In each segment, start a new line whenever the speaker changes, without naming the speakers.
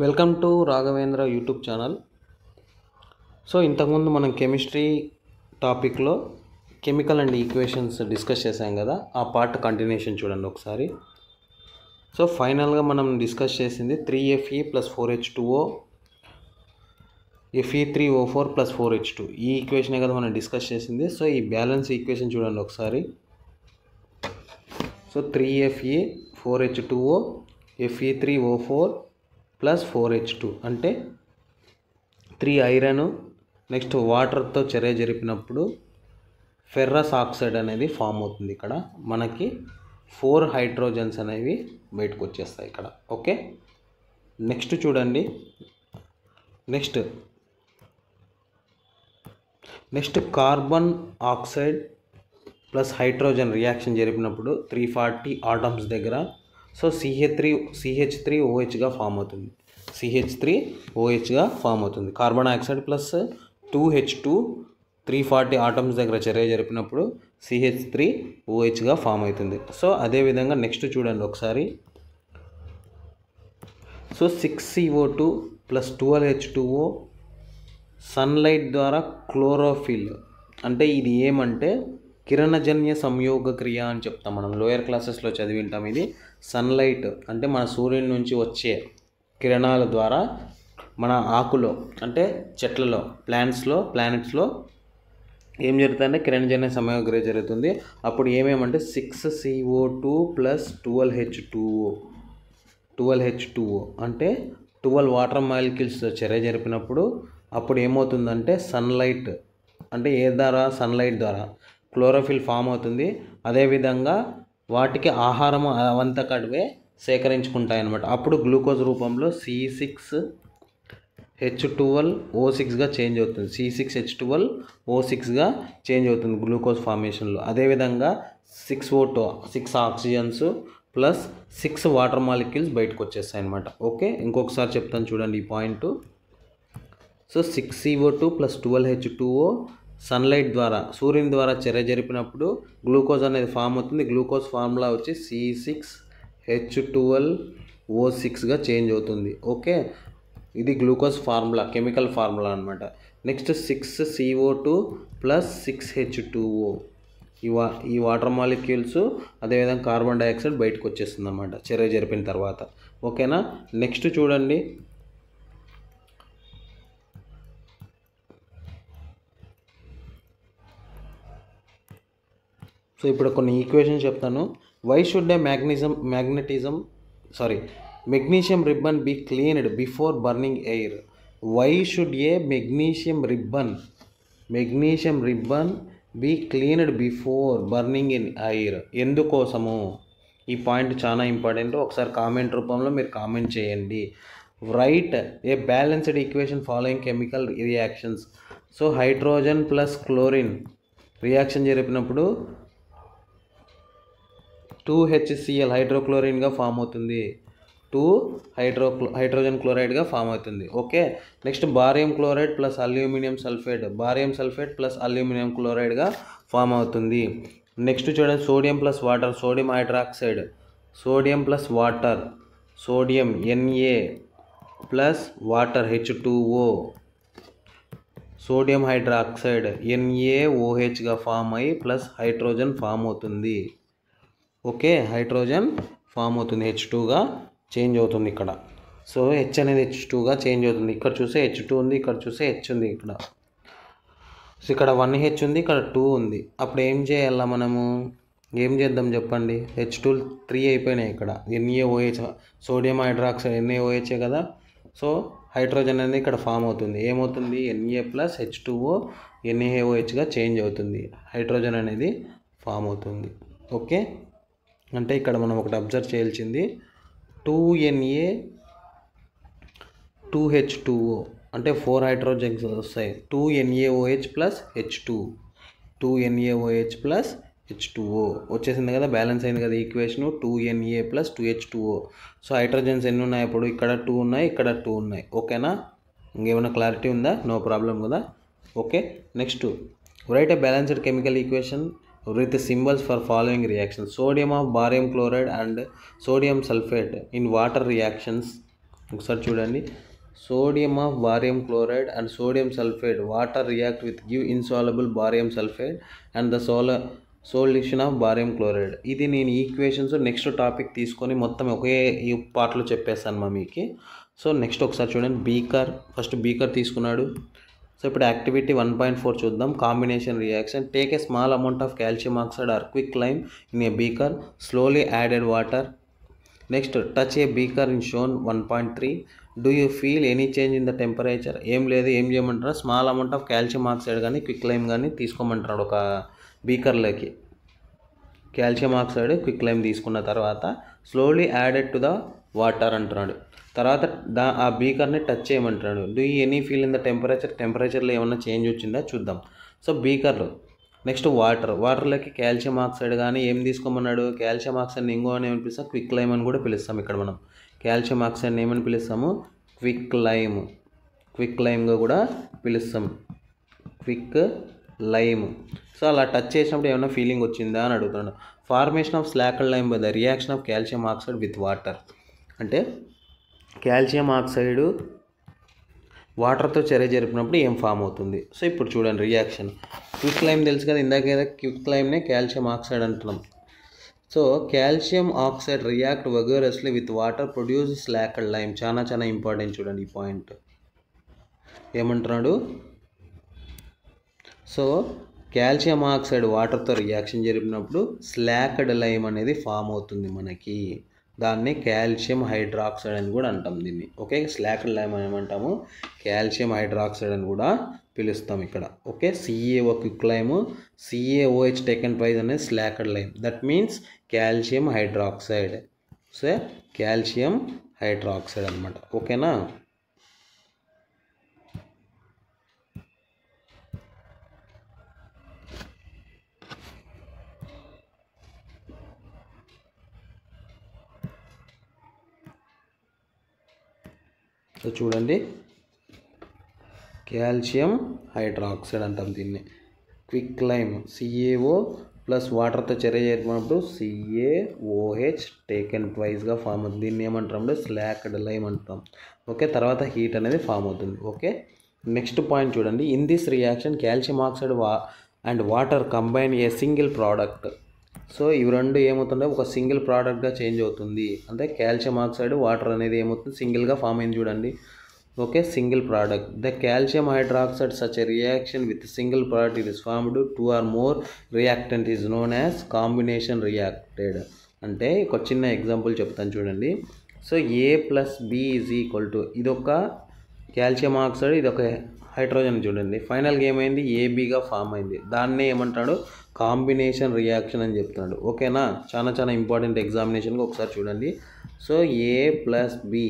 Welcome to Raghavendra YouTube channel. So ఇంతకుముందు మనం chemistry టాపిక్లో కెమికల్ అండ్ ఈక్వేషన్స్ డిస్కస్ చేసాం కదా, ఆ పార్ట్ కంటిన్యూషన్ చూడండి ఒకసారి. సో ఫైనల్గా మనం డిస్కస్ చేసింది 3Fe + 4H2O Fe3O4 + 4H2 ఈ ఈక్వేషనే కదా మనం డిస్కస్ చేసింది. సో ఈ బ్యాలెన్స్ ఈక్వేషన్ చూడండి ఒకసారి. So 3Fe 4H2O Fe3O4 + 4H2 అంటే 3 ఐరన్ నెక్స్ట్ వాటర్తో చర్య జరిపినప్పుడు ఫెర్రస్ ఆక్సైడ్ అనేది ఫామ్ అవుతుంది. ఇక్కడ మనకి 4 హైడ్రోజన్స్ అనేవి బయటకు వచ్చేస్తాయి ఇక్కడ. ఓకే, నెక్స్ట్ చూడండి. Next carbon oxide plus hydrogen reaction జరిపినప్పుడు 340 ఆటమ్స్ దగ్గర సో CH3OHగా ఫామ్ అవుతుంది. CH3OHగా ఫామ్ అవుతుంది. Carbon oxide plus 2H2 340 atoms దగ్గర చర్య జరిపినప్పుడు CH3OHగా ఫామ్ అవుతుంది. సో అదేవిధంగా నెక్స్ట్ చూడండి ఒకసారి. సో 6CO2 + 12H2O సన్లైట్ ద్వారా క్లోరోఫిల్ అంటే ఇది ఏమంటే కిరణజన్య సంయోగ క్రియ అని చెప్తాం మనం, లోయర్ క్లాసెస్లో చదివింటాం. ఇది సన్లైట్ అంటే మన సూర్యుని నుంచి వచ్చే కిరణాల ద్వారా మన ఆకులో అంటే చెట్లలో ప్లానెట్స్లో ఏం జరుగుతుందంటే కిరణజన్య సంయోగ క్రియ జరుగుతుంది. అప్పుడు ఏమేమంటే 6CO2 + 12H2O అంటే 12 వాటర్ మాలిక్యూల్స్ చర్య జరిపినప్పుడు అప్పుడు ఏమవుతుందంటే సన్లైట్ అంటే సన్లైట్ ద్వారా క్లోరోఫిల్ ఫామ్ అవుతుంది. అదేవిధంగా వాటికి ఆహారం అవంతకడివే సేకరించుకుంటాయి అన్నమాట. అప్పుడు గ్లూకోజ్ రూపంలో C6H12O6గా చేంజ్ అవుతుంది. C6H12O6గా చేంజ్ అవుతుంది గ్లూకోజ్ ఫార్మేషన్లో. అదేవిధంగా 6O2 6 oxygens plus 6 water molecules బయటకు వచ్చేస్తాయి అన్నమాట. ఓకే, ఇంకొకసారి చెప్తాను చూడండి ఈ point. So 6CO2 + 12H2O sunlight ద్వారా సూర్యుని ద్వారా చర్య జరిపినప్పుడు గ్లూకోజ్ అనేది ఫామ్ అవుతుంది. గ్లూకోజ్ ఫార్ములా వచ్చి C6H12O6గా చేంజ్ అవుతుంది. ఓకే, ఇది గ్లూకోజ్ ఫార్ములా, కెమికల్ ఫార్ములా అనమాట. నెక్స్ట్ 6CO2 + 6H2O ఈ వాటర్ మాలిక్యూల్స్ అదేవిధంగా కార్బన్ డైఆక్సైడ్ బయటకు వచ్చేస్తుంది అన్నమాట చర్య జరిపిన తర్వాత. ఓకేనా, నెక్స్ట్ చూడండి. సో ఇప్పుడు కొన్ని ఈక్వేషన్స్ చెప్తాను. Why should a magnesium ribbon be cleaned before burning air. Why should a magnesium ribbon be cleaned before burning in air. ఎందుకోసము ఈ పాయింట్ చాలా ఇంపార్టెంట్. ఒకసారి కామెంట్ రూపంలో మీరు కామెంట్ చేయండి. Write a balanced equation following chemical reactions. So hydrogen plus chlorine reaction జరిపినప్పుడు 2HCl హైడ్రోక్లోరిన్గా form అవుతుంది. 2 హైడ్రోజన్ క్లోరైడ్గా ఫామ్ అవుతుంది. Okay, next barium chloride plus aluminium sulphate plus aluminium క్లోరైడ్గా ఫామ్ అవుతుంది. నెక్స్ట్ చూడండి, sodium plus water sodium hydroxide sodium plus water sodium Na plus water H2O sodium hydroxide NaOHగా form అయ్యి plus hydrogen form అవుతుంది. Okay, hydrogen form అవుతుంది, H2గా change అవుతుంది ఇక్కడ. సో H అనేది H2గా చేంజ్ అవుతుంది. ఇక్కడ చూసే H2 ఉంది, ఇక్కడ చూసే H ఉంది ఇక్కడ. సో ఇక్కడ 1H ఉంది, ఇక్కడ 2 ఉంది. అప్పుడు ఏం చేయాలా మనము, ఏం చేద్దాం చెప్పండి. H2 3 అయిపోయినాయి. ఇక్కడ NaOH సోడియం హైడ్రాక్సైడ్ NaOH కదా. సో హైడ్రోజన్ అనేది ఇక్కడ ఫామ్ అవుతుంది. ఏమవుతుంది Na + H2O NaOHగా చేంజ్ అవుతుంది. హైడ్రోజన్ అనేది ఫామ్ అవుతుంది. ఓకే, అంటే ఇక్కడ మనం ఒకటి అబ్జర్వ్ చేయాల్సింది 2Na 2H2O అంటే 4 హైడ్రోజన్స్ వస్తాయి. 2NaOH + H2 2NaOH + H2O వచ్చేసింది కదా, బ్యాలెన్స్ అయింది కదా equation 2Na + 2H2O. So hydrogens ఎన్ని ఉన్నాయి అప్పుడు, ఇక్కడ 2 ఉన్నాయి, ఇక్కడ 2 ఉన్నాయి. ఓకేనా, ఇంకేమైనా క్లారిటీ ఉందా? నో ప్రాబ్లం కదా. Okay, next right a balanced chemical equation with the symbols for following reactions. Sodium of barium chloride and sodium sulfate in water reactions ఒకసారి చూడండి. Sodium of barium chloride and sodium sulphate water react with give insoluble barium sulphate and the solution of barium chloride. ఇది నేను equations next topic తీసుకొని మొత్తం ఒకే ఈ పార్ట్లో చెప్పేస్తాను మా మీకు. సో నెక్స్ట్ ఒకసారి చూడండి. ఫస్ట్ బీకర్ తీసుకున్నాడు. సో ఇప్పుడు యాక్టివిటీ 1.4 చూద్దాం. Combination reaction. Take a small amount of calcium oxide or quicklime in a beaker, slowly added water. Next touch a beaker in shown 1.3. Do you feel any change in the temperature? ఏం లేదు, ఏం చేయమంటారు, small amount of calcium oxide కానీ quicklime కానీ తీసుకోమంటున్నాడు. ఒక బీకర్లోకి calcium oxide quicklime తీసుకున్న తర్వాత slowly added to the water అంటున్నాడు. తర్వాత ఆ బీకర్ని టచ్ చేయమంటున్నాడు. Do you any feel in the టెంపరేచర్లో ఏమన్నా చేంజ్ వచ్చిందా చూద్దాం. సో బీకర్లో నెక్స్ట్ వాటర్లోకి కాల్షియం ఆక్సైడ్ కానీ ఏం తీసుకోమన్నాడు, కాల్షియం ఆక్సైడ్ని ఇంకో అని ఏమని పిలుస్తాం, క్విక్ లైమ్ అని కూడా పిలుస్తాం. ఇక్కడ మనం కాల్షియం ఆక్సైడ్ని ఏమని పిలుస్తాము, క్విక్ లైమ్గా కూడా పిలుస్తాం, క్విక్ లైమ్. సో అలా టచ్ చేసినప్పుడు ఏమైనా ఫీలింగ్ వచ్చిందా అని అడుగుతున్నాడు. Formation of slaked lime by the reaction of calcium oxide with water. అంటే కాల్షియం ఆక్సైడ్ వాటర్తో చర్య జరిపినప్పుడు ఏం ఫామ్ అవుతుంది. సో ఇప్పుడు చూడండి రియాక్షన్. క్విక్ లైమ్ తెలుసు కదా, ఇందాక క్విక్ లైమ్నే కాల్షియం ఆక్సైడ్ అంటున్నాం. So calcium oxide react vigorously with water produce slaked lime. చాలా ఇంపార్టెంట్ చూడండి ఈ పాయింట్. ఏమంటున్నాడు, సో కాల్షియం ఆక్సైడ్ వాటర్తో రియాక్షన్ జరిపినప్పుడు స్లాక్డ్ లైమ్ అనేది ఫామ్ అవుతుంది మనకి. దాన్ని కాల్షియం హైడ్రాక్సైడ్ అని కూడా అంటాం దీన్ని. ఓకే, స్లాక్డ్ లైమ్ అని ఏమంటాము, కాల్షియం హైడ్రాక్సైడ్ అని కూడా పిలుస్తాం ఇక్కడ. Okay, CaO quick lime, CaOH taken twice అనేది slaked lime. That means calcium hydroxide. So calcium hydroxide అనమాట. ఓకేనా. సో చూడండి, కాల్షియం హైడ్రాక్సైడ్ అంటాం దీన్ని. క్విక్ లైమ్ CaO ప్లస్ వాటర్తో చర్య జరిపినప్పుడు CaOH టేకెన్ ట్వైస్గా ఫామ్ అవుతుంది. దీన్ని ఏమంటారంటే స్లాక్డ్ లైమ్ అంటాం. ఓకే, తర్వాత హీట్ అనేది ఫామ్ అవుతుంది. ఓకే, నెక్స్ట్ పాయింట్ చూడండి. In this reaction calcium oxide and water combine a single product. So ఇవి రెండు ఏమవుతుంటే ఒక సింగిల్ ప్రోడక్ట్గా చేంజ్ అవుతుంది. అంటే కాల్షియం ఆక్సైడ్ వాటర్ అనేది ఏమవుతుంది, సింగిల్గా ఫామ్ అయింది చూడండి. Okay, single product. The calcium hydroxide such a reaction with single product it is formed 2 or more reactant is known as combination reacted. అంటే ఒక చిన్న ఎగ్జాంపుల్ చెప్తాను చూడండి. సో A+B = ఇదొక కాల్షియం ఆక్సైడ్, ఇదొక హైడ్రోజన్ చూడండి. ఫైనల్గా ఏమైంది, ABగా ఫామ్ అయింది. దాన్నే ఏమంటాడు, కాంబినేషన్ రియాక్షన్ అని చెప్తున్నాడు. ఓకేనా, చాలా ఇంపార్టెంట్ ఎగ్జామినేషన్కి ఒకసారి చూడండి. సో A+B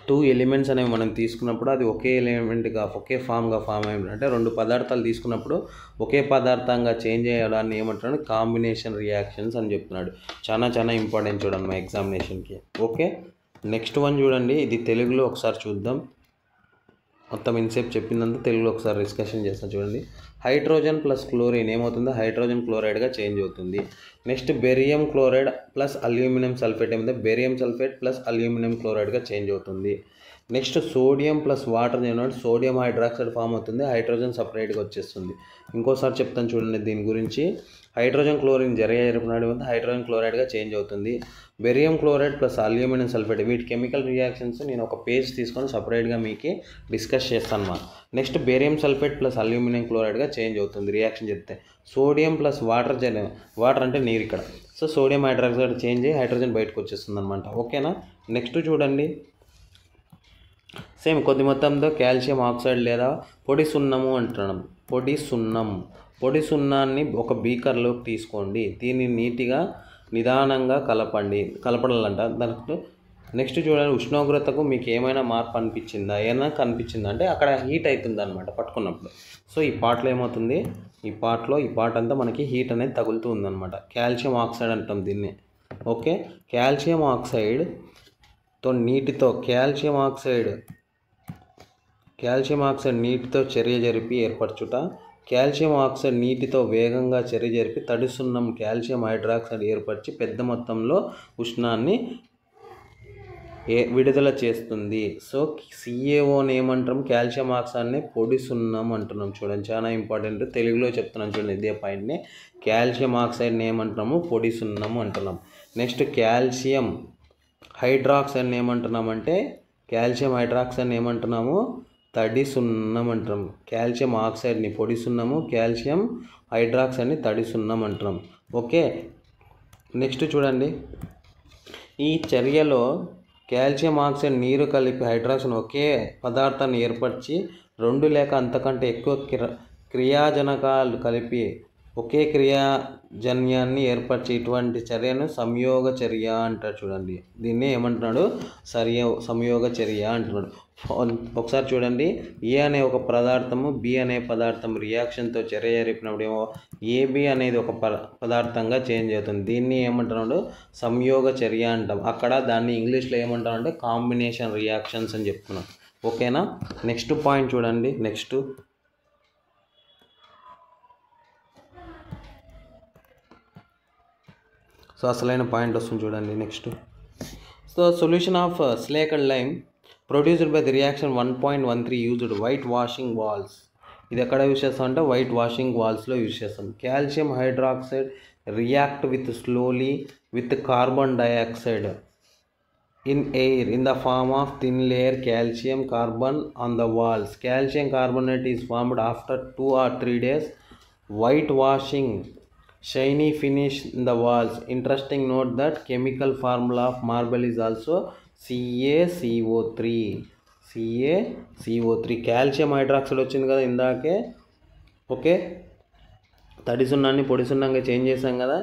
2 ఎలిమెంట్స్ అనేవి మనం తీసుకున్నప్పుడు అది ఒకే ఎలిమెంట్గా ఒకే ఫామ్గా ఫామ్ అయ్యి, అంటే 2 పదార్థాలు తీసుకున్నప్పుడు ఒకే పదార్థంగా చేంజ్ అయ్యడాన్ని ఏమంటున్నాడు, కాంబినేషన్ రియాక్షన్స్ అని చెప్తున్నాడు. చాలా ఇంపార్టెంట్ చూడండి మా ఎగ్జామినేషన్కి. ఓకే, నెక్స్ట్ వన్ చూడండి. ఇది తెలుగులో ఒకసారి చూద్దాం. మొత్తం ఇన్సేపు చెప్పిందంతా తెలుగులో ఒకసారి డిస్కషన్ చేస్తాను చూడండి. హైడ్రోజన్ ప్లస్ క్లోరిన్ ఏమవుతుంది, హైడ్రోజన్ క్లోరైడ్గా చేంజ్ అవుతుంది. Next barium chloride plus aluminium sulphate ఏమైతే బేరియం సల్ఫేట్ ప్లస్ అల్యూమినియం క్లోరైడ్గా చేంజ్ అవుతుంది. నెక్స్ట్ సోడియం ప్లస్ వాటర్ ఏమంటే సోడియం హైడ్రాక్సైడ్ ఫామ్ అవుతుంది, హైడ్రోజన్ సపరేట్గా వచ్చేస్తుంది. ఇంకోసారి చెప్తాను చూడండి దీని గురించి. హైడ్రోజన్ క్లోరిన్ జరిపినాడు హైడ్రోజన్ క్లోరైడ్గా చేంజ్ అవుతుంది. Barium chloride plus aluminium sulphate వీటి కెమికల్ రియాక్షన్స్ నేను ఒక పేజ్ తీసుకొని సపరేట్గా మీకు డిస్కస్ చేస్తాను మా. Next barium sulphate plus aluminium క్లోరైడ్గా చేంజ్ అవుతుంది రియాక్షన్ చెప్తే. సోడియం ప్లస్ వాటర్ అంటే నీరు ఇక్కడ. సో సోడియం హైడ్రాక్సైడ్ చేంజ్ అయ్యి హైడ్రోజన్ బయటకు వచ్చేస్తుంది అనమాట. ఓకేనా, నెక్స్ట్ చూడండి. సేమ్ కొద్ది మొత్తంలో కాల్షియం ఆక్సైడ్ లేదా పొడి సున్నము అంటున్నాం. పొడి సున్నాన్ని ఒక బీకర్లోకి తీసుకోండి. దీన్ని నీట్గా నిదానంగా కలపడాలంట. దానికి నెక్స్ట్ చూడండి, ఉష్ణోగ్రతకు మీకు ఏమైనా మార్పు అనిపించిందా, ఏమైనా కనిపించిందా అంటే అక్కడ హీట్ అవుతుంది అనమాట పట్టుకున్నప్పుడు. సో ఈ పార్ట్లో ఏమవుతుంది, ఈ పార్ట్ అంతా మనకి హీట్ అనేది తగులుతూ ఉందన్నమాట. కాల్షియం ఆక్సైడ్ అంటాం దీన్ని. ఓకే, కాల్షియం ఆక్సైడ్తో నీటితో చర్య జరిపి ఏర్పరచుట. కాల్షియం ఆక్సైడ్ నీటితో వేగంగా చర్య జరిపి తడి సున్నం కాల్షియం హైడ్రాక్సైడ్ ఏర్పరిచి పెద్ద మొత్తంలో ఉష్ణాన్ని విడుదల చేస్తుంది. సో CaOని ఏమంటాం, కాల్షియం ఆక్సైడ్ని పొడి సున్నం అంటున్నాం. చూడండి చాలా ఇంపార్టెంట్, తెలుగులో చెప్తున్నాను చూడండి ఇదే పాయింట్ని. కాల్షియం ఆక్సైడ్ని ఏమంటున్నాము, పొడి సున్నం అంటున్నాం. నెక్స్ట్ కాల్షియం హైడ్రాక్సైడ్ని ఏమంటున్నామంటే, కాల్షియం హైడ్రాక్సైడ్ని ఏమంటున్నాము, తడి సున్నం అంటున్నాం. కాల్షియం ఆక్సైడ్ని పొడి సున్నము, కాల్షియం హైడ్రాక్సైడ్ని తడి సున్నం అంటున్నాం. ఓకే, నెక్స్ట్ చూడండి, ఈ చర్యలో కాల్షియం ఆక్సైడ్ నీరు కలిపి హైడ్రాక్సైడ్ ఒకే పదార్థాన్ని ఏర్పరిచి 2 లేక అంతకంటే ఎక్కువ క్రియాజనకాలు కలిపి ఒకే క్రియాజన్యాన్ని ఏర్పరిచి ఇటువంటి చర్యను సంయోగ చర్య అంటారు. చూడండి దీన్ని ఏమంటున్నాడు, సంయోగ చర్య అంటున్నాడు. ఒకసారి చూడండి, ఏ అనే ఒక పదార్థము బి అనే పదార్థం రియాక్షన్తో చర్య జరిపినప్పుడు ఏమో ఏబి అనేది ఒక పదార్థంగా చేంజ్ అవుతుంది. దీన్ని ఏమంటున్నాడు, సంయోగ చర్య అంటాం. అక్కడ దాన్ని ఇంగ్లీష్లో ఏమంటాం అంటే కాంబినేషన్ రియాక్షన్స్ అని చెప్తున్నాం. ఓకేనా, నెక్స్ట్ పాయింట్ చూడండి. నెక్స్ట్ సో అసలైన పాయింట్ వస్తుంది చూడండి. Next, so solution of slake and lime produced by the reaction 1.13 used white washing walls. ఇది ఎక్కడ యూజ్ చేస్తాం అంటే వైట్ వాషింగ్ వాల్స్లో యూజ్ చేస్తాం. Calcium hydroxide react with slowly with carbon dioxide in air in the form of thin layer calcium carbon on the walls. Calcium carbonate is formed after 2 or 3 days. White washing shiny finish in the walls. Interesting note that chemical formula of marble is also CaCO3. CaCO3 calcium hydroxide వచ్చింది కదా ఇందాకే. Okay, తడి సున్నాన్ని పొడి సున్నంగా change చేసాం కదా.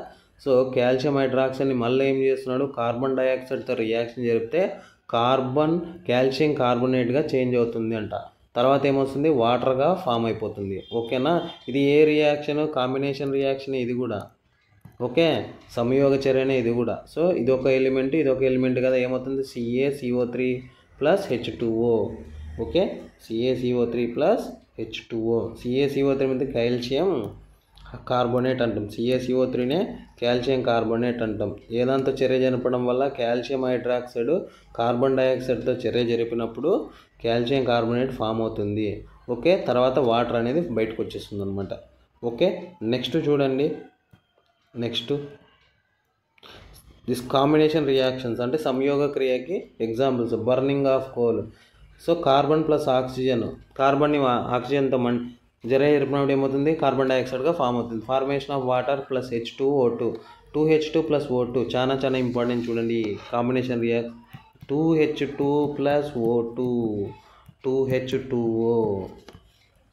So calcium హైడ్రాక్సైడ్ని మళ్ళీ ఏం చేస్తున్నాడు, కార్బన్ డైఆక్సైడ్తో రియాక్షన్ జరిపితే కాల్షియం కార్బోనేట్గా చేంజ్ అవుతుంది అంట. తర్వాత ఏమొస్తుంది, వాటర్గా ఫామ్ అయిపోతుంది. ఓకేనా, ఇది ఏ రియాక్షన్, కాంబినేషన్ రియాక్షన్ ఇది కూడా. ఓకే, సంయోగ చర్యనే ఇది కూడా. సో ఇది ఒక ఎలిమెంట్, ఇది ఒక ఎలిమెంట్ కదా, ఏమవుతుంది CaCO3 plus H2O. Okay, CaCO3 plus H2O. CaCO3 మీద కాల్షియం కార్బోనేట్ అంటాం, CaCO3నే కాల్షియం కార్బోనేట్ అంటాం. ఏదాంతో చర్య జరపడం వల్ల కాల్షియం హైడ్రాక్సైడ్ కార్బన్ డైఆక్సైడ్తో చర్య జరిపినప్పుడు కాల్షియం కార్బోనేట్ ఫామ్ అవుతుంది. ఓకే, తర్వాత వాటర్ అనేది బయటకు వచ్చేస్తుంది అనమాట. ఓకే, నెక్స్ట్ చూడండి. నెక్స్ట్ దిస్ కాంబినేషన్ రియాక్షన్స్ అంటే సంయోగ క్రియకి examples, burning of coal. So carbon plus oxygen, కార్బన్ని ఆక్సిజన్తో చర్య జరిపినప్పుడు ఏమవుతుంది, కార్బన్ డైఆక్సైడ్గా ఫామ్ అవుతుంది. Formation of water plus H2O2, 2H2 plus O2 చాలా ఇంపార్టెంట్. చూడండి combination react 2H2 plus O2, 2H2O,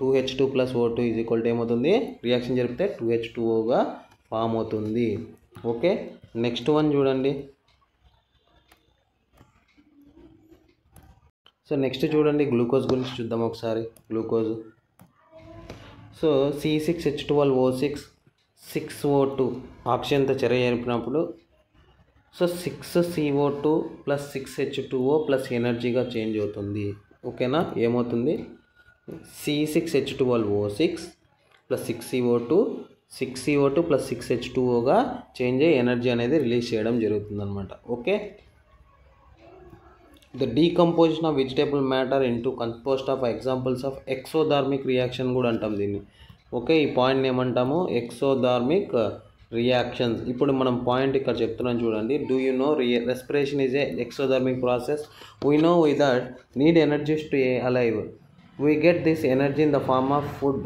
2H2 plus O2 is equal to ఏమవుతుంది, రియాక్షన్ జరిపితే 2H2Oగా ఫామ్ అవుతుంది. ఓకే, నెక్స్ట్ వన్ చూడండి. సో నెక్స్ట్ చూడండి, గ్లూకోజ్ గురించి చూద్దాం ఒకసారి. గ్లూకోజ్, సో C6H12O6 6O2 ఆక్సిజన్తో చర్య జరిపినప్పుడు so 6CO2 plus 6H2O plus ఎనర్జీగా చేంజ్ అవుతుంది. ఓకేనా, ఏమవుతుంది C6H12O6 ప్లస్ 6CO2 ప్లస్ 6H2Oగా చేంజ్ అయ్యి ఎనర్జీ అనేది రిలీజ్ చేయడం జరుగుతుంది అనమాట. Okay, the decomposition of vegetable matter into compost of examples of exothermic reaction కూడా అంటాం దీన్ని. ఓకే, ఈ పాయింట్ని ఏమంటాము, ఎక్సోథర్మిక్ రియాక్షన్స్. ఇప్పుడు మనం పాయింట్ ఇక్కడ చెప్తున్నాం చూడండి. Do you know respiration is a exothermic process. We know that need energies to alive. We get this energy in the form of food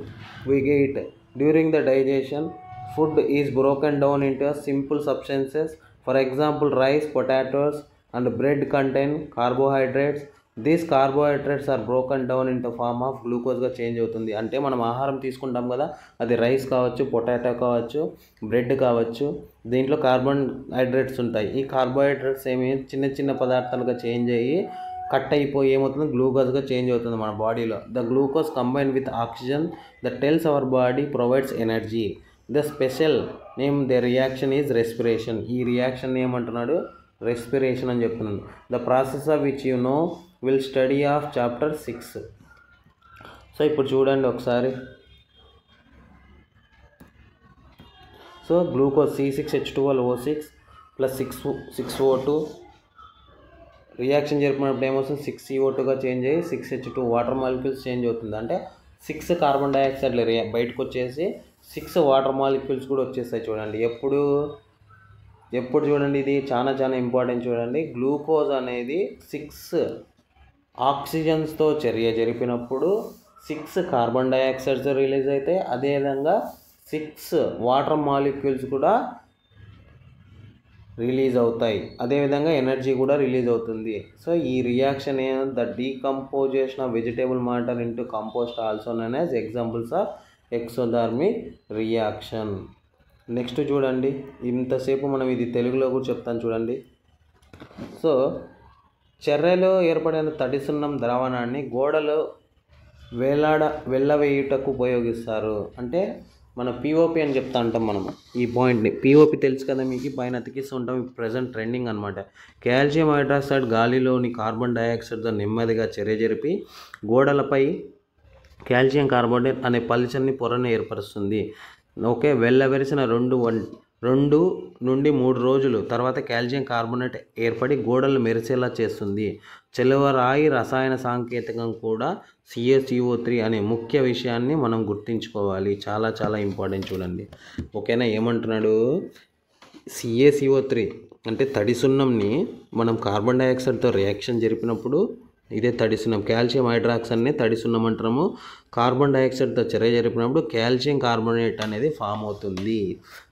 we get during the digestion. Food is broken down into simple substances. For example rice, potatoes and bread contain carbohydrates. These carbohydrates are broken down into form of glucose గా change అవుతుంది. అంటే మనం ఆహారం తీసుకుంటాం కదా, అది rice కావచ్చు, potato కావచ్చు, బ్రెడ్ కావచ్చు, దీంట్లో కార్బోహైడ్రేట్స్ ఉంటాయి. ఈ కార్బోహైడ్రేట్స్ ఏమి చిన్న చిన్న పదార్థాలుగా చేంజ్ అయ్యి కట్ అయిపోయి ఏమవుతుంది, గ్లూకోజ్గా చేంజ్ అవుతుంది మన బాడీలో. The glucose combine with oxygen that tells our body provides energy. The special name the reaction is respiration. ఈ రియాక్షన్ ఏమంటున్నాడు, రెస్పిరేషన్ అని చెప్తున్నాను. The process of which you know will study of chapter 6. So ఇప్పుడు చూడండి ఒకసారి. So glucose C6H12O6 plus 6O2 reaction జరిపినప్పుడు ఏమవుతుంది 6CO2గా change అయ్యి 6H2 వాటర్ మాలిక్యూల్స్ చేంజ్ అవుతుంది. అంటే 6 కార్బన్ డైఆక్సైడ్లు బయటకు వచ్చేసి 6 వాటర్ మాలిక్యూల్స్ కూడా వచ్చేస్తాయి. చూడండి ఎప్పుడు చూడండి, ఇది చాలా చాలా ఇంపార్టెంట్. చూడండి, గ్లూకోజ్ అనేది 6 ఆక్సిజన్స్తో చర్య జరిపినప్పుడు 6 కార్బన్ డైఆక్సైడ్స్ రిలీజ్ అవుతాయి. అదేవిధంగా 6 వాటర్ మాలిక్యూల్స్ కూడా రిలీజ్ అవుతాయి. అదేవిధంగా ఎనర్జీ కూడా రిలీజ్ అవుతుంది. సో ఈ reaction the decomposition of vegetable matter into compost also known as examples of exothermic reaction. Next చూడండి, ఇంతసేపు మనం ఇది తెలుగులో కూడా చెప్తాను చూడండి. సో చర్యలో ఏర్పడిన తడి సున్నం ద్రావణాన్ని గోడలు వెళ్ళవేయుటకు ఉపయోగిస్తారు. అంటే మనం పిఓపి అని చెప్తా ఉంటాం. మనం ఈ పాయింట్ని పిఓపి తెలుసు కదా మీకు, పైన అతికిస్తూ ఉంటాం. ప్రజెంట్ ట్రెండింగ్ అనమాట. కాల్షియం హైడ్రాక్సైడ్ గాలిలోని కార్బన్ డైఆక్సైడ్తో నెమ్మదిగా చర్య జరిపి గోడలపై కాల్షియం కార్బోనేట్ అనే పలుచని పొరను ఏర్పరుస్తుంది. ఓకే, వెళ్ళవెరిసిన 2 నుండి 3 రోజులు తర్వాత కాల్షియం కార్బోనేట్ ఏర్పడి గోడలు మెరిసేలా చేస్తుంది. చెలవరాయి రసాయన సాంకేతికం కూడా CaCO3 అనే ముఖ్య విషయాన్ని మనం గుర్తుంచుకోవాలి. చాలా చాలా ఇంపార్టెంట్. చూడండి, ఓకేనా, ఏమంటున్నాడు, CaCO3 అంటే తడి సున్నంని మనం కార్బన్ డైఆక్సైడ్తో రియాక్షన్ జరిపినప్పుడు ఇదే తడి సున్నం, కాల్షియం హైడ్రాక్సైడ్ని తడి సున్నం అంటాము. కార్బన్ డైఆక్సైడ్తో చర్య జరిపినప్పుడు కాల్షియం కార్బోనేట్ అనేది ఫామ్ అవుతుంది.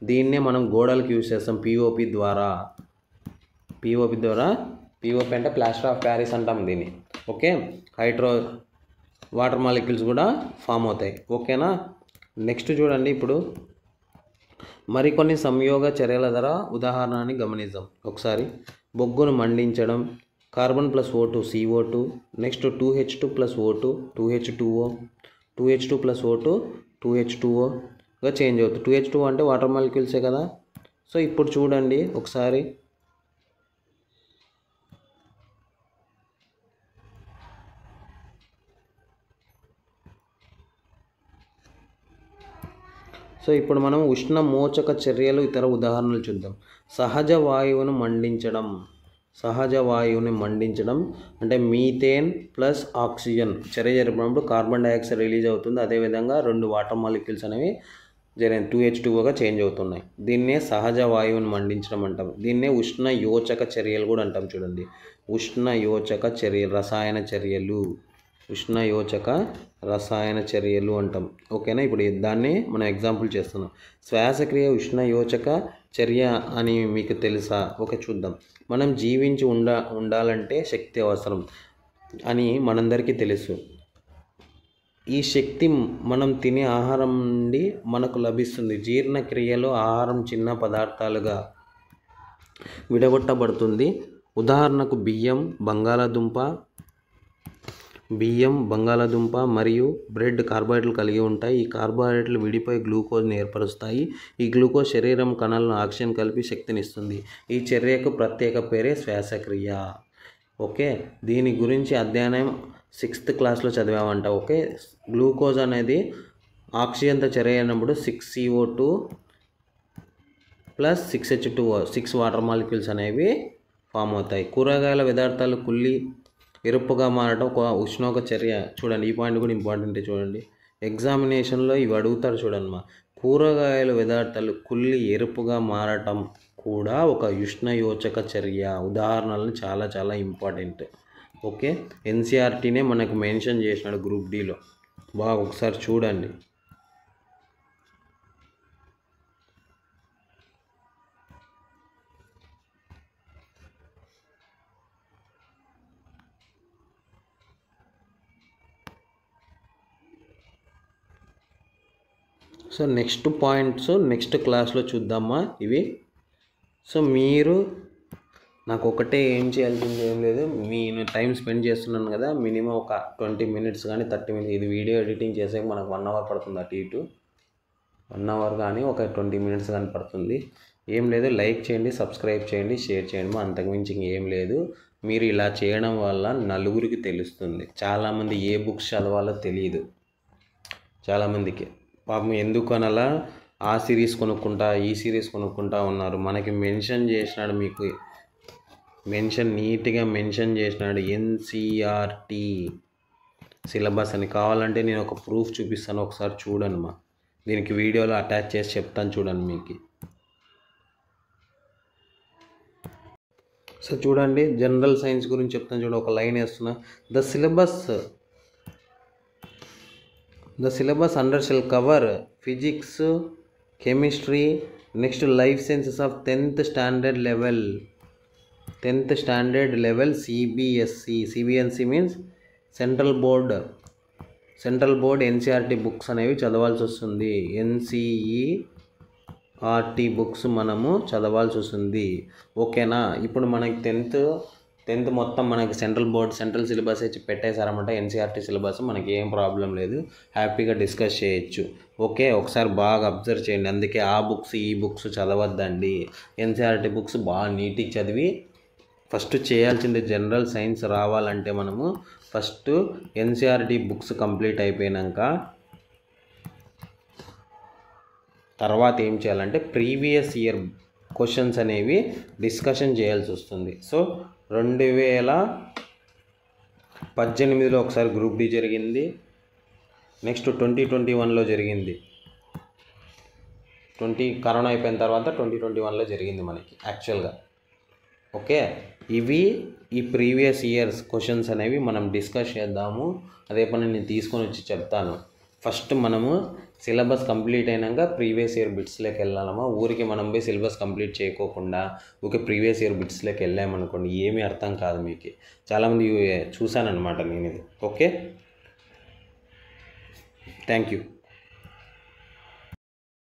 దీన్నే మనం గోడలకు యూజ్ చేస్తాం పిఓపి ద్వారా. పిఓపి అంటే ప్లాస్టర్ ఆఫ్ ప్యారిస్ అంటాం దీన్ని. ఓకే, వాటర్ మాలిక్యూల్స్ కూడా ఫామ్ అవుతాయి. ఓకేనా, నెక్స్ట్ చూడండి, ఇప్పుడు మరికొన్ని సంయోగ చర్యల ద్వారా ఉదాహరణని గమనిద్దాం ఒకసారి. బొగ్గును మండించడం, carbon plus O2 CO2, next 2H2 plus O2 2H2O, 2H2 plus O2 2H2Oగా చేంజ్ అవుతుంది. 2H2 అంటే వాటర్ మాలిక్యూల్సే కదా. సో ఇప్పుడు చూడండి ఒకసారి, సో ఇప్పుడు మనం ఉష్ణ మోచక చర్యలు ఇతర ఉదాహరణలు చూద్దాం. సహజ వాయువును మండించడం అంటే మీథేన్ ప్లస్ ఆక్సిజన్ చర్య జరిపినప్పుడు కార్బన్ డైఆక్సైడ్ రిలీజ్ అవుతుంది. అదేవిధంగా 2 వాటర్ మాలిక్యూల్స్ అనేవి 2H2Oగా చేంజ్ అవుతున్నాయి. దీన్నే సహజ వాయువును మండించడం అంటాం. దీన్నే ఉష్ణ యోచక చర్యలు కూడా అంటాం. చూడండి, ఉష్ణ యోచక చర్యలు రసాయన చర్యలు అంటాం. ఓకేనా, ఇప్పుడు దాన్ని మనం ఎగ్జాంపుల్ చేస్తున్నాం. శ్వాసక్రియ ఉష్ణ యోచక చర్య అని మీకు తెలుసా? ఓకే, చూద్దాం. మనం జీవించి ఉండాలంటే శక్తి అవసరం అని మనందరికీ తెలుసు. ఈ శక్తి మనం తినే ఆహారం నుండి మనకు లభిస్తుంది. జీర్ణక్రియలో ఆహారం చిన్న పదార్థాలుగా విడగొట్టబడుతుంది. ఉదాహరణకు బియ్యం, బంగాళాదుంప మరియు బ్రెడ్ కార్బోహైడ్రేట్లు కలిగి ఉంటాయి. ఈ కార్బోహైడ్రేట్లు విడిపోయి గ్లూకోజ్ని ఏర్పరుస్తాయి. ఈ గ్లూకోజ్ శరీరం కణాలను ఆక్సిజన్ కలిపి శక్తినిస్తుంది. ఈ చర్యకు ప్రత్యేక పేరే శ్వాసక్రియ. ఓకే, దీని గురించి అధ్యయనం 6th క్లాస్లో చదివామంట. ఓకే, గ్లూకోజ్ అనేది ఆక్సిజన్తో చర్య అయినప్పుడు 6CO2 plus 6H2O 6 water molecules అనేవి ఫామ్ అవుతాయి. కూరగాయల పదార్థాలు కుళ్ళి ఎరుపుగా మారడం ఒక ఉష్ణోగ్రత చర్య. చూడండి, ఈ పాయింట్ కూడా ఇంపార్టెంట్. చూడండి, ఎగ్జామినేషన్లో ఇవి అడుగుతారు. చూడండి, కూరగాయల పదార్థాలు కుళ్ళి ఎరుపుగా మారటం కూడా ఒక ఉష్ణయోచక చర్య. ఉదాహరణలు చాలా చాలా ఇంపార్టెంట్. ఓకే, NCERTనే మనకు మెన్షన్ చేసినాడు గ్రూప్ Dలో. బాగా ఒకసారి చూడండి. సో నెక్స్ట్ పాయింట్స్ నెక్స్ట్ క్లాస్లో చూద్దామా ఇవి. సో మీరు నాకు ఒకటే ఏం చేయాల్సింది ఏం లేదు, నేను టైం స్పెండ్ చేస్తున్నాను కదా, మినిమం ఒక 20 minutes కానీ 30 minutes. ఇది వీడియో ఎడిటింగ్ చేసే మనకు 1 hour పడుతుంది. అటు ఇటు 1 hour కానీ ఒక 20 minutes కానీ పడుతుంది. ఏం లేదు, లైక్ చేయండి, సబ్స్క్రైబ్ చేయండి, షేర్ చేయండి. అంతకుమించి ఇంకేం లేదు. మీరు ఇలా చేయడం వల్ల నలుగురికి తెలుస్తుంది. చాలామంది ఏ బుక్స్ చదవాలో తెలియదు చాలామందికి. పాపం ఎందుకు అనాలా, ఆ సిరీస్ కొనుక్కుంటా ఈ సిరీస్ కొనుక్కుంటా ఉన్నారు. మనకి మెన్షన్ చేసినాడు మీకు నీట్గా మెన్షన్ చేసినాడు ఎన్సిఆర్టీ సిలబస్ అని. కావాలంటే నేను ఒక ప్రూఫ్ చూపిస్తాను, ఒకసారి చూడండి మా. దీనికి వీడియోలో అటాచ్ చేసి చెప్తాను చూడండి మీకు. సో చూడండి, జనరల్ సైన్స్ గురించి చెప్తాను చూడండి, ఒక లైన్ వేస్తున్నా. The syllabus under shall cover physics, chemistry, next life sciences of 10th standard level CBSE means central board NCERT books అనేవి చదవాల్సి వస్తుంది. ఎన్సిఈఆర్టీ బుక్స్ మనము చదవాల్సి వస్తుంది. ఓకేనా? ఇప్పుడు మనకి టెన్త్ మొత్తం మనకి సెంట్రల్ సిలబస్ ఇచ్చి పెట్టేశారన్నమాట. ఎన్సిఆర్టీ సిలబస్ మనకి ఏం ప్రాబ్లం లేదు, హ్యాపీగా డిస్కస్ చేయొచ్చు. ఓకే, ఒకసారి బాగా అబ్జర్వ్ చేయండి. అందుకే ఆ బుక్స్ ఈ బుక్స్ చదవద్దండి. ఎన్సిఆర్టీ బుక్స్ బాగా నీట్గా చదివి ఫస్ట్ చేయాల్సింది జనరల్ సైన్స్ రావాలంటే మనము ఫస్ట్ ఎన్సిఆర్టీ బుక్స్ కంప్లీట్ అయిపోయాక తర్వాత ఏం చేయాలంటే ప్రీవియస్ ఇయర్ క్వశ్చన్స్ అనేవి డిస్కషన్ చేయాల్సి వస్తుంది. సో 2018లో ఒకసారి గ్రూప్ డి జరిగింది, నెక్స్ట్ 2021లో జరిగింది. కరోనా అయిపోయిన తర్వాత 2021లో జరిగింది మనకి యాక్చువల్గా. ఓకే, ఈ ప్రీవియస్ ఇయర్స్ క్వశ్చన్స్ అనేవి మనం డిస్కస్ చేద్దాము. అదే పని నేను తీసుకొని వచ్చి చెప్తాను. ఫస్ట్ మనము సిలబస్ కంప్లీట్ అయినాక ప్రీవియస్ ఇయర్ బిట్స్లోకి వెళ్ళాలమ్మా. ఊరికి మనం పోయి సిలబస్ కంప్లీట్ చేయకోకుండా ఊరికే ప్రీవియస్ ఇయర్ బిట్స్లోకి వెళ్ళామనుకోండి ఏమీ అర్థం కాదు మీకు. చాలామంది చూశానన్నమాట నేను ఇది. Okay, thank you.